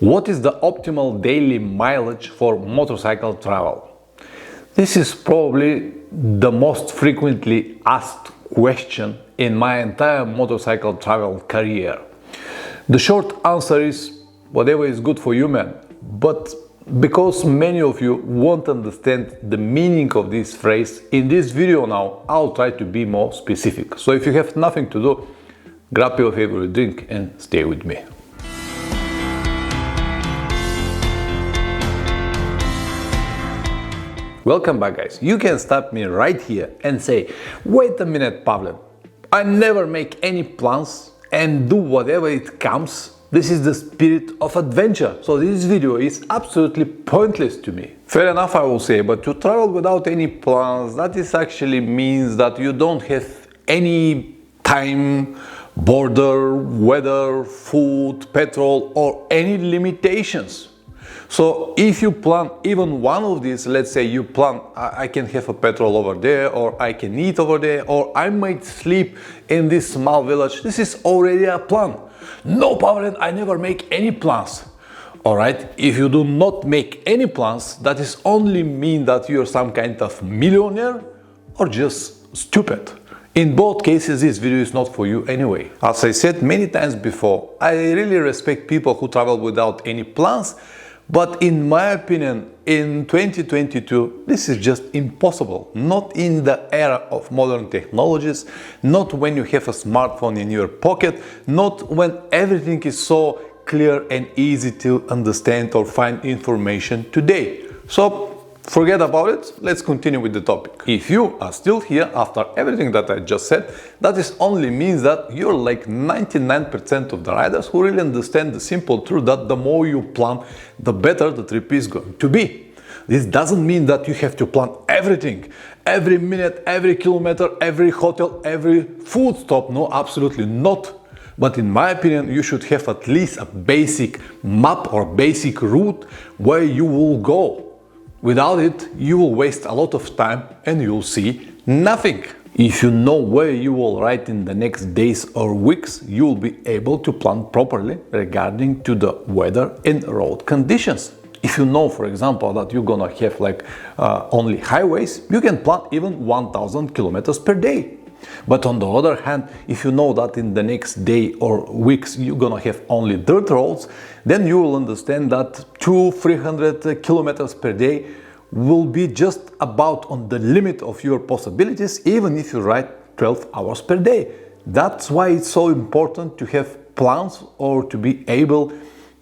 What is the optimal daily mileage for motorcycle travel? This is probably the most frequently asked question in my entire motorcycle travel career. The short answer is whatever is good for you, man. But because many of you won't understand the meaning of this phrase, in this video now I'll try to be more specific. So if you have nothing to do, grab your favorite drink and stay with me. Welcome back, guys. You can stop me right here and say, wait a minute, Pavlen, I never make any plans and do whatever it comes. This is the spirit of adventure, so this video is absolutely pointless to me. Fair enough, I will say, but to travel without any plans, that is actually means that you don't have any time, border, weather, food, petrol, or any limitations. So if you plan even one of these, let's say you plan, I can have a petrol over there, or I can eat over there, or I might sleep in this small village, this is already a plan. No, Pavlen, I never make any plans. Alright, if you do not make any plans, that is only mean that you're some kind of millionaire or just stupid. In both cases, this video is not for you anyway. As I said many times before, I really respect people who travel without any plans. But in my opinion, in 2022, this is just impossible. Not in the era of modern technologies, not when you have a smartphone in your pocket, not when everything is so clear and easy to understand or find information today. So forget about it, let's continue with the topic. If you are still here after everything that I just said, that is only means that you're like 99% of the riders who really understand the simple truth that the more you plan, the better the trip is going to be. This doesn't mean that you have to plan everything, every minute, every kilometer, every hotel, every food stop. No, absolutely not. But in my opinion, you should have at least a basic map or basic route where you will go. Without it, you will waste a lot of time and you'll see nothing. If you know where you will ride in the next days or weeks, you will be able to plan properly regarding to the weather and road conditions. If you know, for example, that you're gonna have like only highways, you can plan even 1000 kilometers per day. But on the other hand, if you know that in the next day or weeks you're gonna have only dirt roads, then you will understand that 200-300 kilometers per day will be just about on the limit of your possibilities, even if you ride 12 hours per day. That's why it's so important to have plans or to be able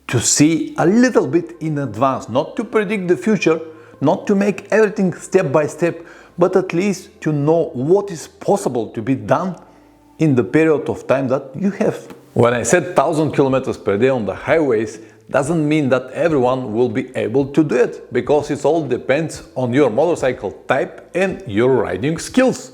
to see a little bit in advance, not to predict the future, not to make everything step by step, but at least to know what is possible to be done in the period of time that you have. When I said 1000 kilometers per day on the highways, doesn't mean that everyone will be able to do it, because it all depends on your motorcycle type and your riding skills.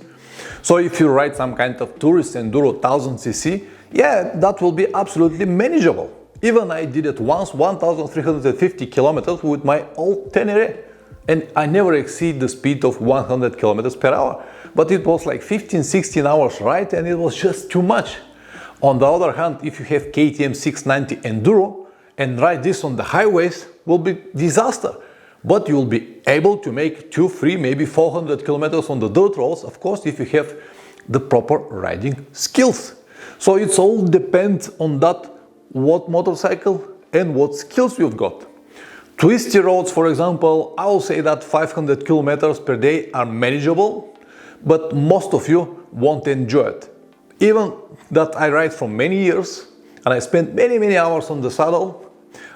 So if you ride some kind of tourist enduro 1000cc, yeah, that will be absolutely manageable. Even I did it once, 1350 kilometers with my old Tenere. And I never exceed the speed of 100 kilometers per hour. But it was like 15-16 hours ride and it was just too much. On the other hand, if you have KTM 690 Enduro and ride this on the highways, will be disaster. But you'll be able to make 200, maybe 400 kilometers on the dirt roads, of course, if you have the proper riding skills. So it's all depends on that, what motorcycle and what skills you've got. Twisty roads, for example, I will say that 500 kilometers per day are manageable, but most of you won't enjoy it. Even that I ride for many years and I spend many hours on the saddle,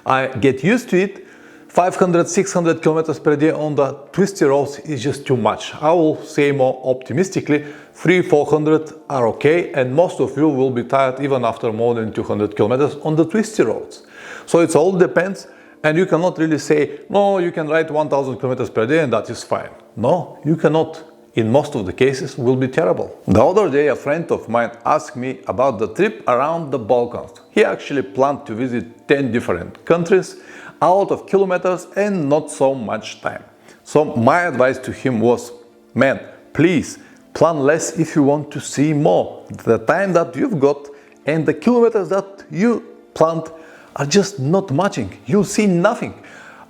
I get used to it. 500-600 kilometers per day on the twisty roads is just too much. I will say more optimistically, 300-400 are okay, and most of you will be tired even after more than 200 kilometers on the twisty roads. So it all depends. And you cannot really say, no, you can ride 1000 kilometers per day and that is fine. No, you cannot. In most of the cases, will be terrible. The other day, a friend of mine asked me about the trip around the Balkans. He actually planned to visit 10 different countries, a lot of kilometers and not so much time. So my advice to him was, man, please plan less if you want to see more. The time that you've got and the kilometers that you planned are just not matching. You'll see nothing.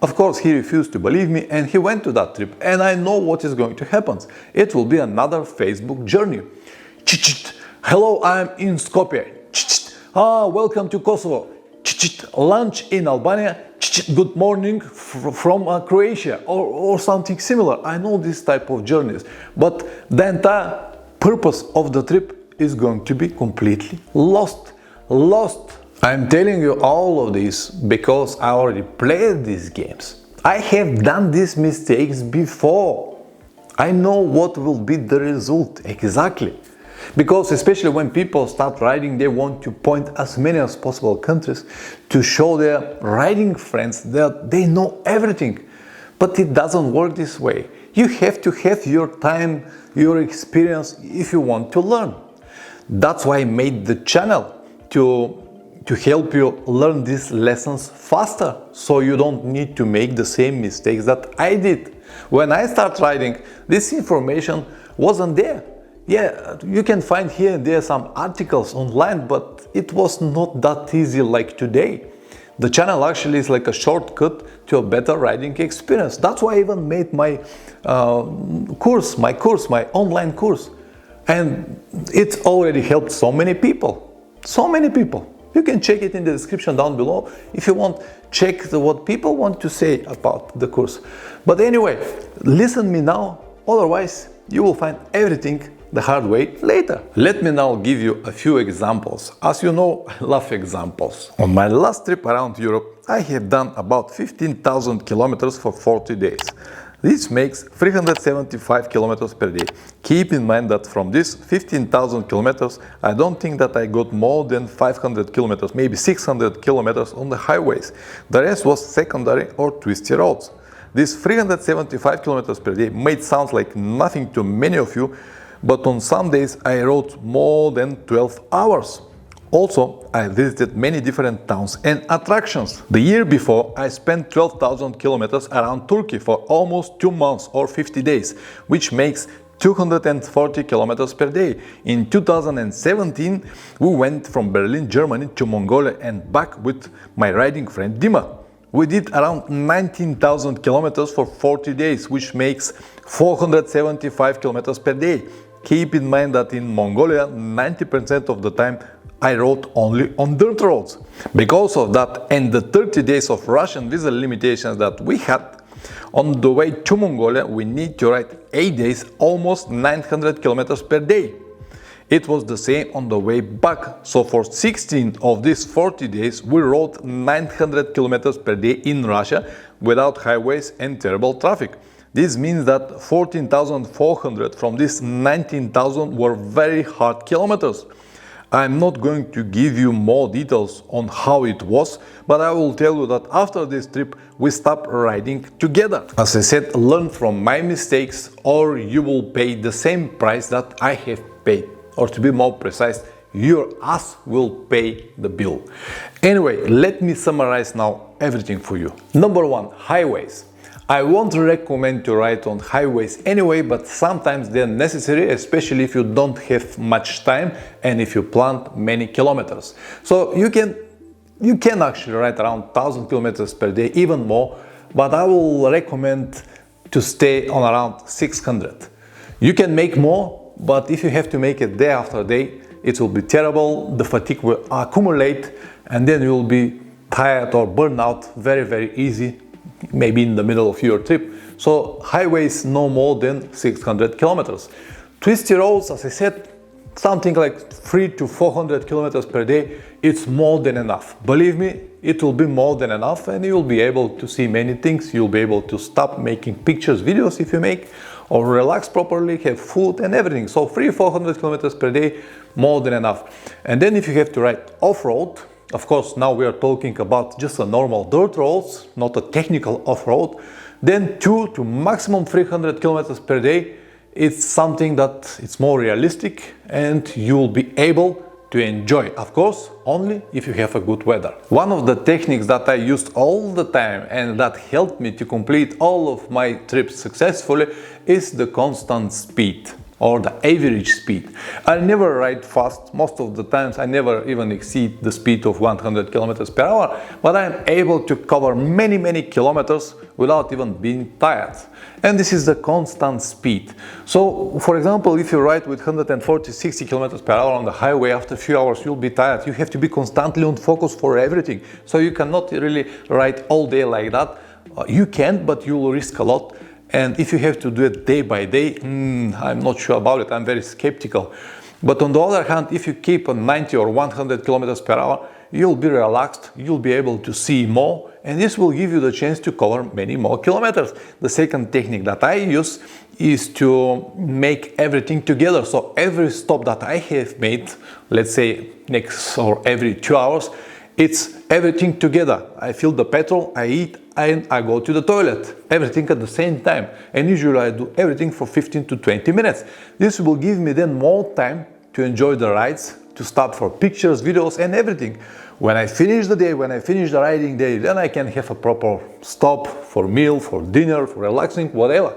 Of course, he refused to believe me and he went to that trip, and I know what is going to happen. It will be another Facebook journey. Hello, I'm in Skopje. Welcome to Kosovo. Lunch in Albania. Good morning from Croatia, or something similar. I know this type of journeys, but the entire purpose of the trip is going to be completely lost. I'm telling you all of this because I already played these games. I have done these mistakes before. I know what will be the result exactly. Because especially when people start riding, they want to point as many as possible countries to show their riding friends that they know everything. But it doesn't work this way. You have to have your time, your experience if you want to learn. That's why I made the channel to help you learn these lessons faster, so you don't need to make the same mistakes that I did. When I started riding, this information wasn't there. Yeah, you can find here and there some articles online, but it was not that easy like today. The channel actually is like a shortcut to a better riding experience. That's why I even made my my online course. And it already helped so many people. You can check it in the description down below if you want. Check what people want to say about the course. But anyway, listen me now, otherwise you will find everything the hard way later. Let me now give you a few examples. As you know, I love examples. On my last trip around Europe, I have done about 15,000 kilometers for 40 days. This makes 375 kilometers per day. Keep in mind that from these 15,000 kilometers, I don't think that I got more than 500 kilometers, maybe 600 kilometers on the highways. The rest was secondary or twisty roads. These 375 kilometers per day might sound like nothing to many of you, but on some days I rode more than 12 hours. Also, I visited many different towns and attractions. The year before, I spent 12,000 kilometers around Turkey for almost 2 months or 50 days, which makes 240 kilometers per day. In 2017, we went from Berlin, Germany to Mongolia and back with my riding friend Dima. We did around 19,000 kilometers for 40 days, which makes 475 kilometers per day. Keep in mind that in Mongolia, 90% of the time I rode only on dirt roads. Because of that and the 30 days of Russian visa limitations that we had, on the way to Mongolia we need to ride 8 days, almost 900 kilometers per day. It was the same on the way back, so for 16 of these 40 days we rode 900 kilometers per day in Russia without highways and terrible traffic. This means that 14,400 from these 19,000 were very hard kilometers. I'm not going to give you more details on how it was, but I will tell you that after this trip we stopped riding together. As I said, learn from my mistakes or you will pay the same price that I have paid. Or to be more precise, your ass will pay the bill. Anyway, let me summarize now everything for you. Number 1, highways. I won't recommend to ride on highways anyway, but sometimes they're necessary, especially if you don't have much time and if you plan many kilometers. So you can actually ride around 1,000 kilometers per day, even more, but I will recommend to stay on around 600. You can make more, but if you have to make it day after day, it will be terrible, the fatigue will accumulate, and then you will be tired or burn out very easy, maybe in the middle of your trip. So highways no more than 600 kilometers. Twisty roads, as I said, something like 300 to 400 kilometers per day, it's more than enough. Believe me, it will be more than enough and you'll be able to see many things. You'll be able to stop making pictures, videos if you make, or relax properly, have food and everything. So 300-400 kilometers per day, more than enough. And then if you have to ride off-road, of course, now we are talking about just a normal dirt roads, not a technical off-road, then 200 to maximum 300 kilometers per day, it's something that it's more realistic and you will be able to enjoy, of course, only if you have a good weather. One of the techniques that I used all the time and that helped me to complete all of my trips successfully is the constant speed. or the average speed. I never ride fast. Most of the times I never even exceed the speed of 100 kilometers per hour, but I am able to cover many kilometers without even being tired. And this is the constant speed. So, for example, if you ride with 140-60 kilometers per hour on the highway, after a few hours you'll be tired. You have to be constantly on focus for everything. So you cannot really ride all day like that. You can, but you will risk a lot. And if you have to do it day by day, I'm not sure about it. I'm very skeptical. But on the other hand, if you keep on 90 or 100 kilometers per hour, you'll be relaxed, you'll be able to see more, and this will give you the chance to cover many more kilometers. The second technique that I use is to make everything together. So every stop that I have made, let's say next or every 2 hours, it's everything together. I fill the petrol, I eat, and I go to the toilet. Everything at the same time. And usually I do everything for 15 to 20 minutes. This will give me then more time to enjoy the rides, to stop for pictures, videos, and everything. When I finish the day, when I finish the riding day, then I can have a proper stop for meal, for dinner, for relaxing, whatever.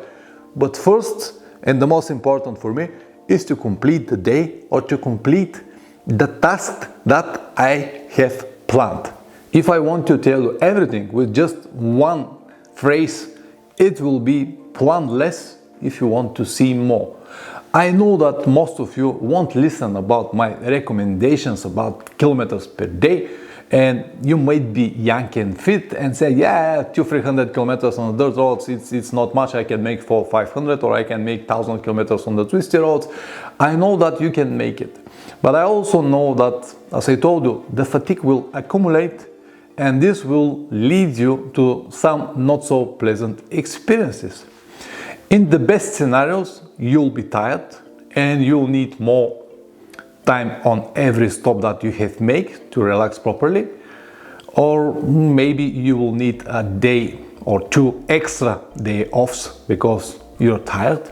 But first, and the most important for me, is to complete the day or to complete the task that I have planned. If I want to tell you everything with just one phrase, it will be plan less if you want to see more. I know that most of you won't listen about my recommendations about kilometers per day, and you might be young and fit and say, yeah, 200-300 kilometers on the dirt roads, it's not much. I can make 400-500, or I can make 1,000 kilometers on the twisty roads. I know that you can make it, but I also know that, as I told you, the fatigue will accumulate, and this will lead you to some not so pleasant experiences. In the best scenarios, you'll be tired and you'll need more time on every stop that you have made to relax properly, or maybe you will need a day or two extra day offs because you're tired.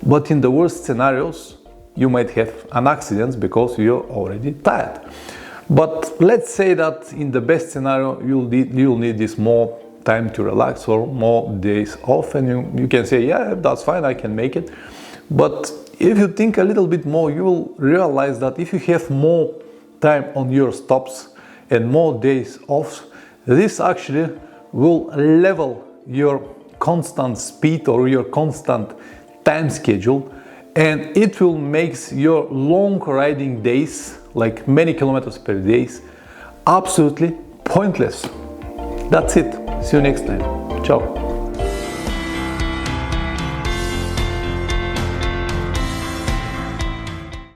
But in the worst scenarios, you might have an accident because you're already tired. But let's say that in the best scenario, you'll need this more time to relax or more days off, and you can say, yeah, that's fine, I can make it. But if you think a little bit more, you will realize that if you have more time on your stops and more days off, this actually will level your constant speed or your constant time schedule, and it will make your long riding days, like many kilometers per day, absolutely pointless. That's it. See you next time. Ciao.